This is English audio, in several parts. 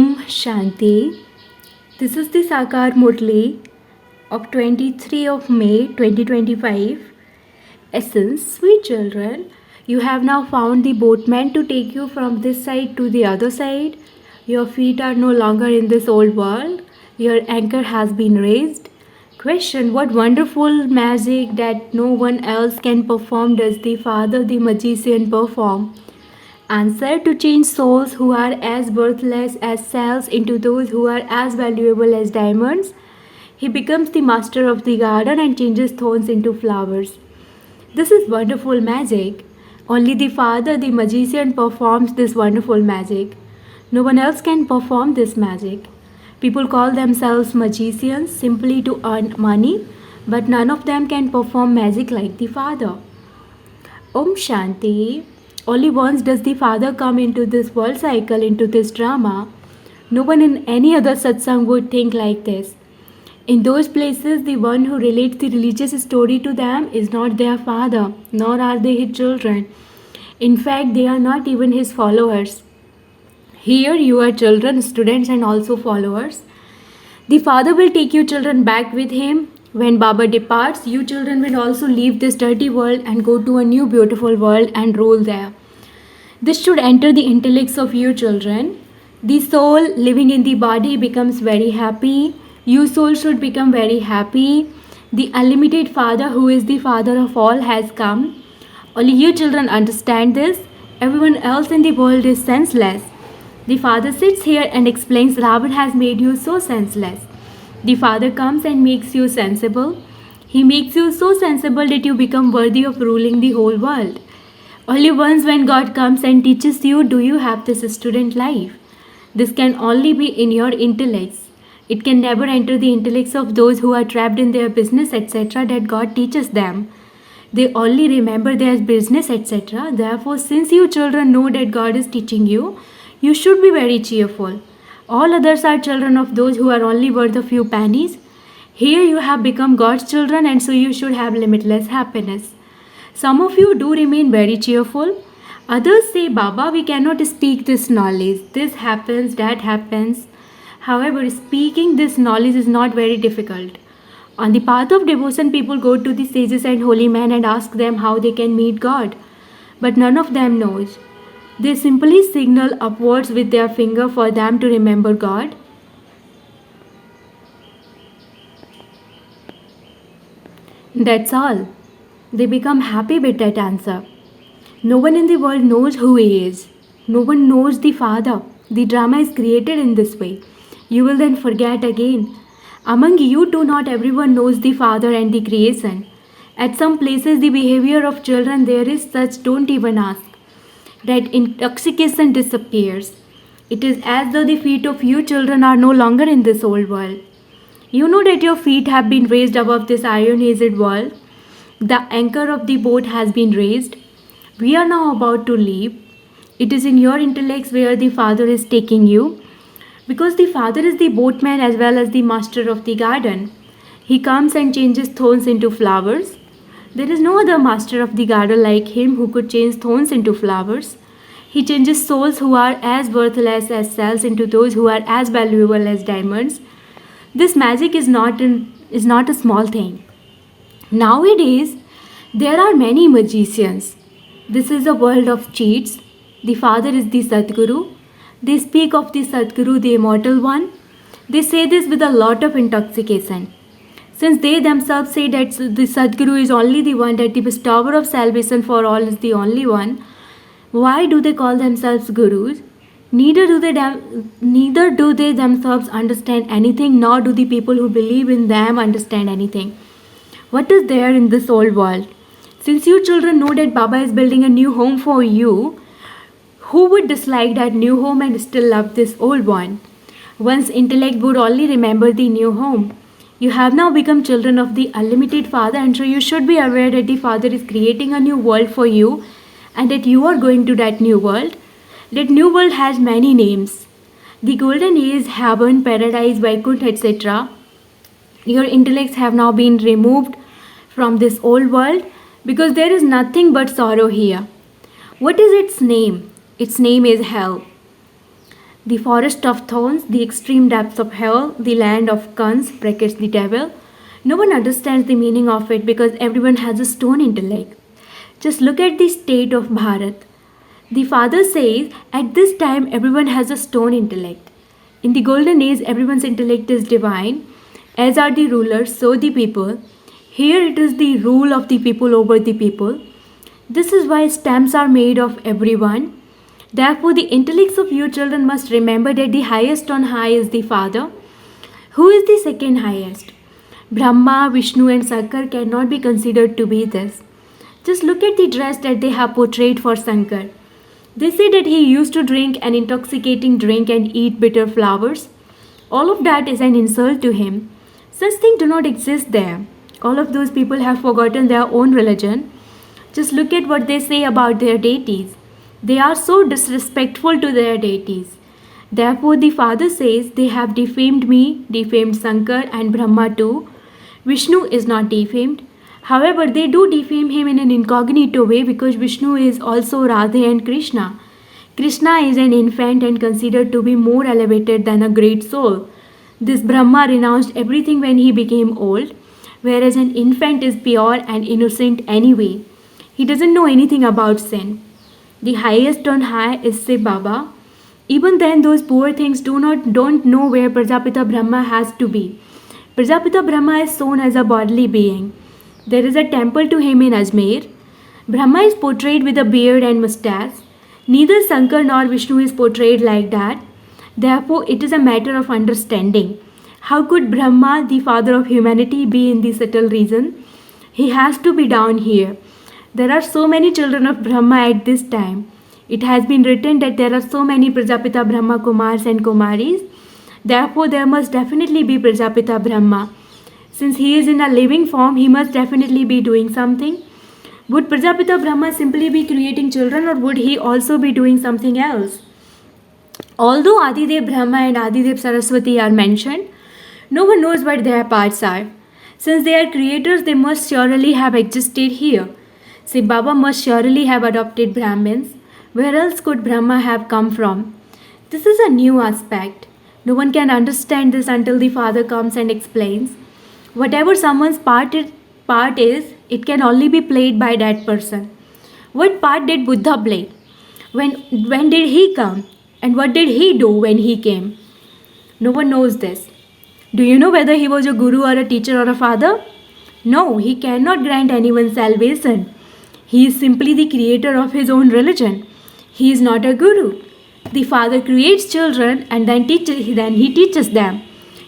Shanti. This is the Sakar Murli of 23 of May 2025. Essence, sweet children, you have now found the boatman to take you from this side to the other side. Your feet are no longer in this old world. Your anchor has been raised. Question: what wonderful magic that no one else can perform does the Father, the magician, perform? Answer: to change souls who are as worthless as cells into those who are as valuable as diamonds. He becomes the master of the garden and changes thorns into flowers. This is wonderful magic. Only the Father, the magician, performs this wonderful magic. No one else can perform this magic. People call themselves magicians simply to earn money, but none of them can perform magic like the Father. Shanti. Only once does the Father come into this world cycle, into this drama. No one in any other satsang would think like this. In those places, the one who relates the religious story to them is not their father, nor are they his children. In fact, they are not even his followers. Here, you are children, students, and also followers. The Father will take you children back with him. When Baba departs, you children will also leave this dirty world and go to a new beautiful world and rule there. This should enter the intellects of you children. The soul living in the body becomes very happy. You soul should become very happy. The unlimited Father, who is the Father of all, has come. Only you children understand this. Everyone else in the world is senseless. The Father sits here and explains Ravan has made you so senseless. The Father comes and makes you sensible. He makes you so sensible that you become worthy of ruling the whole world. Only once when God comes and teaches you do you have this student life. This can only be in your intellects. It can never enter the intellects of those who are trapped in their business, etc., that God teaches them. They only remember their business, etc. Therefore, since you children know that God is teaching you, you should be very cheerful. All others are children of those who are only worth a few pennies. Here you have become God's children, and so you should have limitless happiness. Some of you do remain very cheerful. Others say, Baba, we cannot speak this knowledge. This happens, that happens. However, speaking this knowledge is not very difficult. On the path of devotion, people go to the sages and holy men and ask them how they can meet God. But none of them knows. They simply signal upwards with their finger for them to remember God. That's all. They become happy with that answer. No one in the world knows who he is. No one knows the Father. The drama is created in this way. You will then forget again. Among you too, not everyone knows the Father and the creation. At some places, the behavior of children there is such, don't even ask. That intoxication disappears. It is as though the feet of you children are no longer in this old world. You know that your feet have been raised above this iron-hazed world. The anchor of the boat has been raised. We are now about to leave. It is in your intellects where the Father is taking you. Because the Father is the boatman as well as the master of the garden. He comes and changes thorns into flowers. There is no other master of the garden like him who could change thorns into flowers. He changes souls who are as worthless as cells into those who are as valuable as diamonds. This magic is not a small thing. Nowadays, there are many magicians. This is a world of cheats. The Father is the Sadguru. They speak of the Sadguru, the immortal one. They say this with a lot of intoxication. Since they themselves say that the Sadguru is only the one, that the bestower of salvation for all is the only one, why do they call themselves gurus? Neither do they themselves understand anything, nor do the people who believe in them understand anything. What is there in this old world? Since you children know that Baba is building a new home for you, who would dislike that new home and still love this old one? One's intellect would only remember the new home. You have now become children of the unlimited Father, and so you should be aware that the Father is creating a new world for you and that you are going to that new world. That new world has many names. The golden age, heaven, paradise, Vaikuntha, etc. Your intellects have now been removed from this old world because there is nothing but sorrow here. What is its name? Its name is hell. The forest of thorns, the extreme depths of hell, the land of Kans, brackets the devil. No one understands the meaning of it because everyone has a stone intellect. Just look at the state of Bharat. The father says, at this time everyone has a stone intellect. In the golden age, everyone's intellect is divine. As are the rulers, so the people. Here it is the rule of the people over the people. This is why stamps are made of everyone. Therefore, the intellects of your children must remember that the highest on high is the Father. Who is the second highest? Brahma, Vishnu, and Shankar cannot be considered to be this. Just look at the dress that they have portrayed for Shankar. They say that he used to drink an intoxicating drink and eat bitter flowers. All of that is an insult to him. Such things do not exist there. All of those people have forgotten their own religion. Just look at what they say about their deities. They are so disrespectful to their deities. Therefore, the father says they have defamed me, defamed Shankar and Brahma too. Vishnu is not defamed. However, they do defame him in an incognito way because Vishnu is also Radha and Krishna. Krishna is an infant and considered to be more elevated than a great soul. This Brahma renounced everything when he became old, whereas an infant is pure and innocent anyway. He doesn't know anything about sin. The highest on high is Shiv Baba. Even then, those poor things don't know where Prajapita Brahma has to be. Prajapita Brahma is shown as a bodily being. There is a temple to him in Ajmer. Brahma is portrayed with a beard and mustache. Neither Shankar nor Vishnu is portrayed like that. Therefore, it is a matter of understanding. How could Brahma, the father of humanity, be in the subtle region? He has to be down here. There are so many children of Brahma at this time. It has been written that there are so many Prajapita Brahma Kumars and Kumaris. Therefore, there must definitely be Prajapita Brahma. Since he is in a living form, he must definitely be doing something. Would Prajapita Brahma simply be creating children, or would he also be doing something else? Although Adidev Brahma and Adidev Saraswati are mentioned, no one knows what their parts are. Since they are creators, they must surely have existed here. Shiv Baba must surely have adopted Brahmins. Where else could Brahma have come from? This is a new aspect. No one can understand this until the Father comes and explains. Whatever someone's part is, it can only be played by that person. What part did Buddha play? When did he come? And what did he do when he came? No one knows this. Do you know whether he was a guru or a teacher or a father? No, he cannot grant anyone salvation. He is simply the creator of his own religion. He is not a guru. The father creates children and then he teaches them.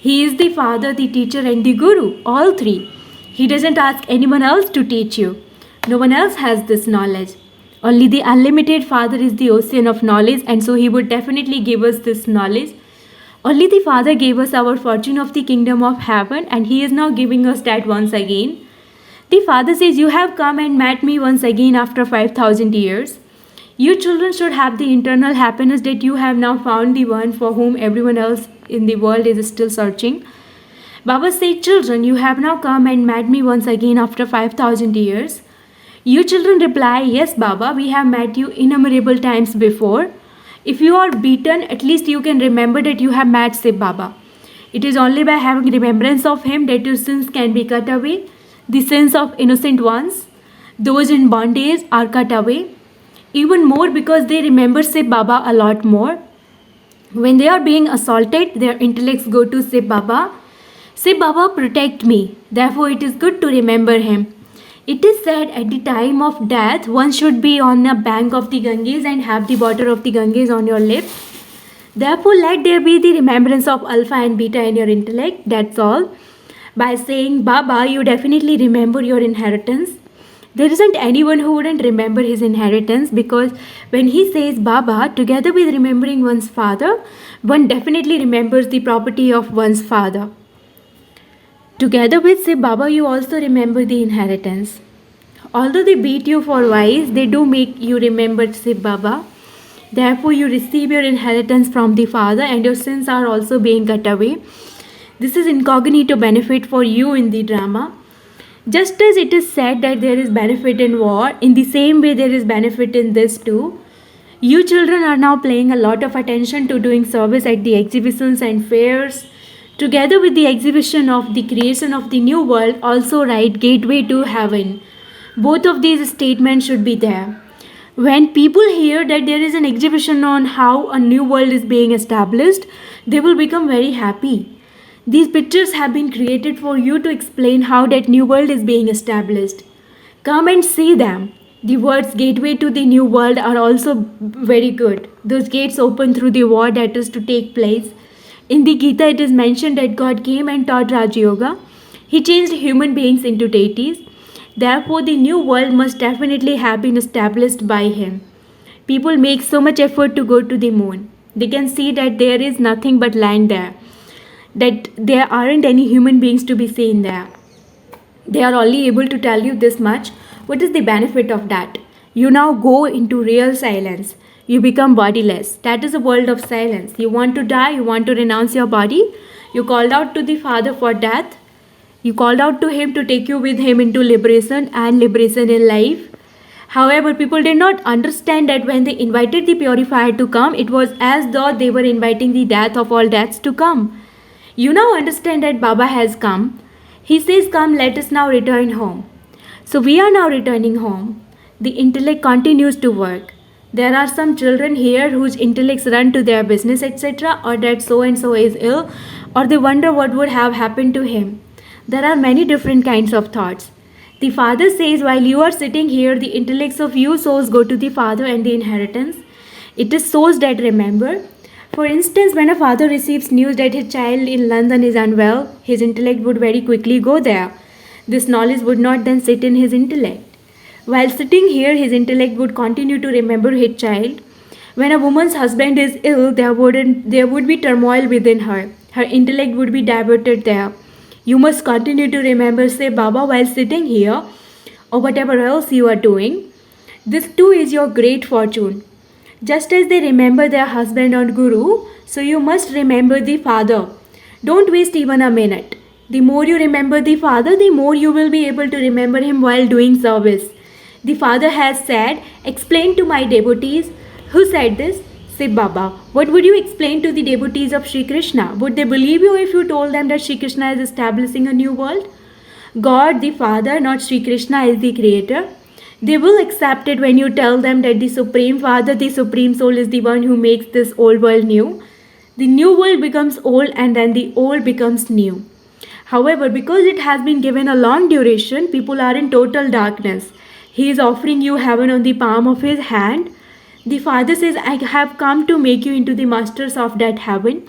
He is the father, the teacher and the guru, all three. He doesn't ask anyone else to teach you. No one else has this knowledge. Only the unlimited Father is the ocean of knowledge, and so he would definitely give us this knowledge. Only the Father gave us our fortune of the kingdom of heaven, and he is now giving us that once again. The Father says, you have come and met me once again after 5,000 years. You children should have the internal happiness that you have now found the one for whom everyone else in the world is still searching. Baba said, children, you have now come and met me once again after 5,000 years. You children reply, yes, Baba, we have met you innumerable times before. If you are beaten, at least you can remember that you have met Shiv Baba. It is only by having remembrance of him that your sins can be cut away. The sins of innocent ones, those in bondage, are cut away. Even more because they remember Shiv Baba a lot more. When they are being assaulted, their intellects go to Shiv Baba. Shiv Baba, protect me. Therefore, it is good to remember him. It is said at the time of death, one should be on a bank of the Ganges and have the water of the Ganges on your lips. Therefore, let there be the remembrance of alpha and beta in your intellect. That's all. By saying Baba, you definitely remember your inheritance. There isn't anyone who wouldn't remember his inheritance, because when he says Baba, together with remembering one's father, one definitely remembers the property of one's father. Together with Shiv Baba, you also remember the inheritance. Although they beat you for wise, they do make you remember Shiv Baba. Therefore, you receive your inheritance from the Father, and your sins are also being cut away. This is incognito benefit for you in the drama. Just as it is said that there is benefit in war, in the same way there is benefit in this too. You children are now paying a lot of attention to doing service at the exhibitions and fairs. Together with the exhibition of the creation of the new world, also write Gateway to Heaven. Both of these statements should be there. When people hear that there is an exhibition on how a new world is being established, they will become very happy. These pictures have been created for you to explain how that new world is being established. Come and see them. The words gateway to the new world are also very good. Those gates open through the war that is to take place. In the Gita, it is mentioned that God came and taught Raja Yoga. He changed human beings into deities. Therefore, the new world must definitely have been established by him. People make so much effort to go to the moon. They can see that there is nothing but land there, that there aren't any human beings to be seen there. They are only able to tell you this much. What is the benefit of that? You now go into real silence. You become bodiless. That is a world of silence. You want to die, you want to renounce your body. You called out to the Father for death. You called out to him to take you with him into liberation and liberation in life. However, people did not understand that when they invited the purifier to come, it was as though they were inviting the death of all deaths to come. You now understand that Baba has come. He says, come, let us now return home. So we are now returning home. The intellect continues to work. There are some children here whose intellects run to their business, etc., or that so and so is ill, or they wonder what would have happened to him. There are many different kinds of thoughts. The Father says, while you are sitting here, the intellects of you souls go to the Father and the inheritance. It is souls that remember. For instance, when a father receives news that his child in London is unwell, his intellect would very quickly go there. This knowledge would not then sit in his intellect. While sitting here, his intellect would continue to remember his child. When a woman's husband is ill, there would be turmoil within her. Her intellect would be diverted there. You must continue to remember, say, Baba, while sitting here, or whatever else you are doing. This too is your great fortune. Just as they remember their husband or guru, so you must remember the Father. Don't waste even a minute. The more you remember the Father, the more you will be able to remember him while doing service. The Father has said, explain to my devotees. Who said this? Say, Baba. What would you explain to the devotees of Sri Krishna? Would they believe you if you told them that Sri Krishna is establishing a new world? God, the Father, not Sri Krishna, is the creator. They will accept it when you tell them that the Supreme Father, the Supreme Soul, is the one who makes this old world new. The new world becomes old and then the old becomes new. However, because it has been given a long duration, people are in total darkness. He is offering you heaven on the palm of his hand. The Father says, I have come to make you into the masters of that heaven.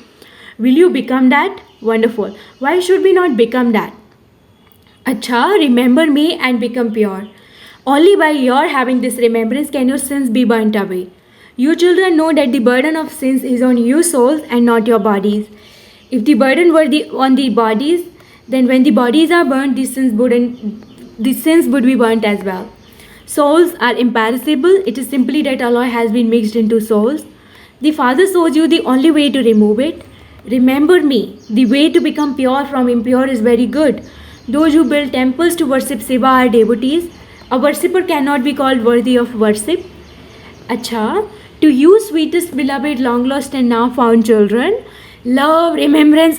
Will you become that? Wonderful. Why should we not become that? Acha, remember me and become pure. Only by your having this remembrance can your sins be burnt away. You children know that the burden of sins is on you souls and not your bodies. If the burden were on the bodies, then when the bodies are burnt, the sins would be burnt as well. Souls are imperishable. It is simply that alloy has been mixed into souls. The Father shows you the only way to remove it. Remember me. The way to become pure from impure is very good. Those who build temples to worship Shiva are devotees. A worshipper cannot be called worthy of worship. Acha, to you sweetest beloved long lost and now found children, love, remembrance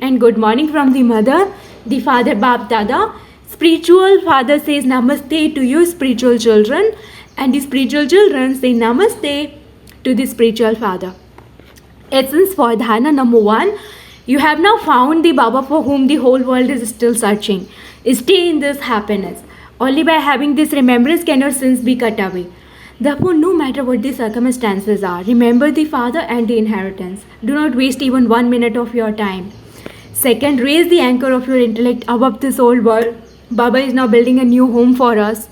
and good morning from the mother, the father Bap Dada. Spiritual father says namaste to you spiritual children, and the spiritual children say namaste to the spiritual father. Essence for dhyana number 1. You have now found the Baba for whom the whole world is still searching. Stay in this happiness. Only by having this remembrance can your sins be cut away. Therefore, no matter what the circumstances are, remember the Father and the inheritance. Do not waste even 1 minute of your time. Second, raise the anchor of your intellect above this old world. Baba is now building a new home for us.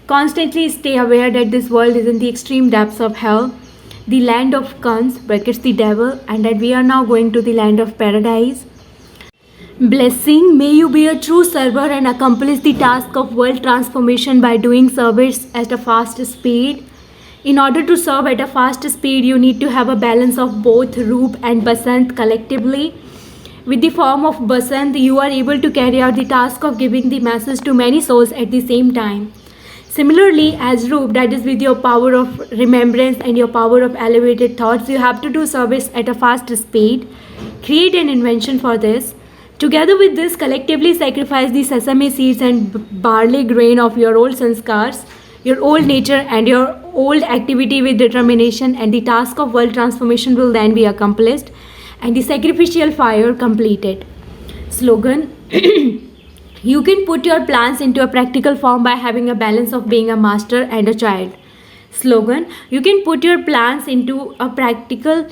Constantly stay aware that this world is in the extreme depths of hell, the land of Kans, brackets the devil, and that we are now going to the land of paradise. Blessing, may you be a true server and accomplish the task of world transformation by doing service at a fast speed. In order to serve at a fast speed, you need to have a balance of both Roop and Basant collectively. With the form of Basant, you are able to carry out the task of giving the message to many souls at the same time. Similarly, as Roop, that is with your power of remembrance and your power of elevated thoughts, you have to do service at a fast speed. Create an invention for this. Together with this, collectively sacrifice the sesame seeds and barley grain of your old sanskars, your old nature, and your old activity with determination, and the task of world transformation will then be accomplished and the sacrificial fire completed. Slogan. You can put your plans into a practical form by having a balance of being a master and a child. Slogan. You can put your plans into a practical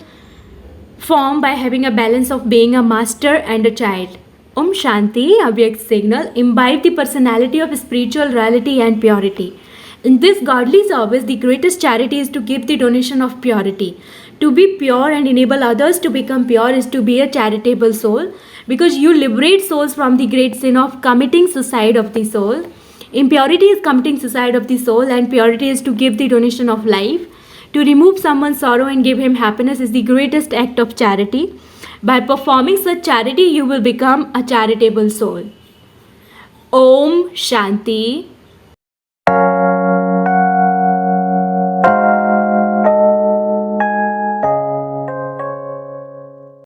form by having a balance of being a master and a child. Om Shanti, Abhyakt signal, imbibe the personality of spiritual reality and purity. In this godly service, the greatest charity is to give the donation of purity. To be pure and enable others to become pure is to be a charitable soul, because you liberate souls from the great sin of committing suicide of the soul. Impurity is committing suicide of the soul, and purity is to give the donation of life. To remove someone's sorrow and give him happiness is the greatest act of charity. By performing such charity, you will become a charitable soul. Om Shanti.